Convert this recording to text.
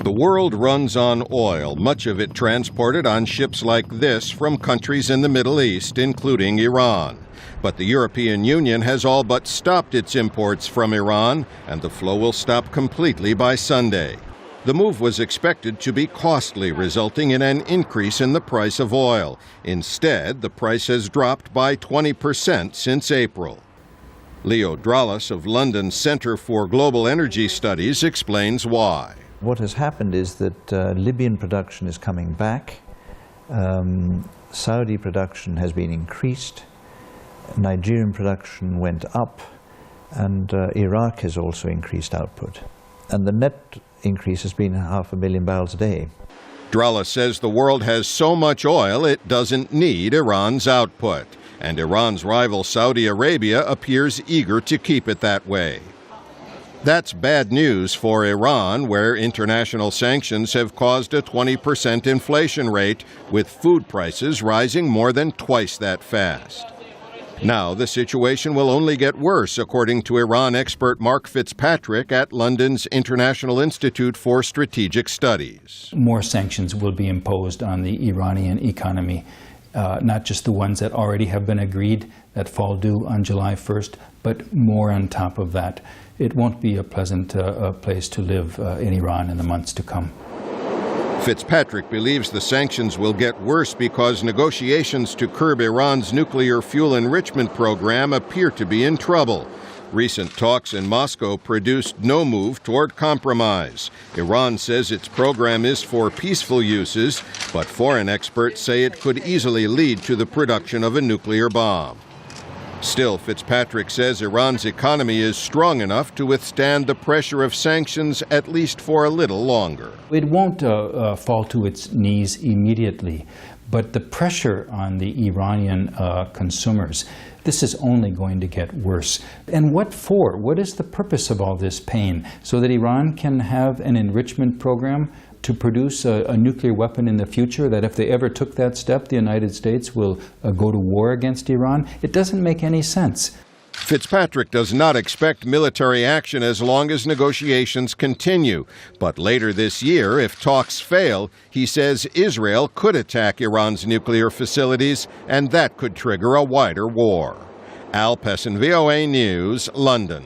The world runs on oil, much of it transported on ships like this from countries in the Middle East, including Iran. But the European Union has all but stopped its imports from Iran, and the flow will stop completely by Sunday. The move was expected to be costly, resulting in an increase in the price of oil. Instead, the price has dropped by 20% since April. Leo Dralas of London's Centre for Global Energy Studies explains why. What has happened is that Libyan production is coming back, Saudi production has been increased, Nigerian production went up, and Iraq has also increased output. And the net increase has been 500,000 barrels a day. Dralas says the world has so much oil it doesn't need Iran's output, and Iran's rival Saudi Arabia appears eager to keep it that way. That's bad news for Iran, where international sanctions have caused a 20% inflation rate, with food prices rising more than twice that fast. Now the situation will only get worse, according to Iran expert Mark Fitzpatrick at London's International Institute for Strategic Studies. More sanctions will be imposed on the Iranian economy, not just the ones that already have been agreed that fall due on July 1st, but more on top of that. It won't be a pleasant place to live in Iran in the months to come. Fitzpatrick believes the sanctions will get worse because negotiations to curb Iran's nuclear fuel enrichment program appear to be in trouble. Recent talks in Moscow produced no move toward compromise. Iran says its program is for peaceful uses, but foreign experts say it could easily lead to the production of a nuclear bomb. Still, Fitzpatrick says Iran's economy is strong enough to withstand the pressure of sanctions at least for a little longer. It won't fall to its knees immediately, but the pressure on the Iranian consumers, this is only going to get worse. And what for? What is the purpose of all this pain? So that Iran can have an enrichment program to produce a nuclear weapon in the future, that if they ever took that step, the United States will go to war against Iran? It doesn't make any sense. Fitzpatrick does not expect military action as long as negotiations continue. But later this year, if talks fail, he says Israel could attack Iran's nuclear facilities, and that could trigger a wider war. Al Pessin, VOA News, London.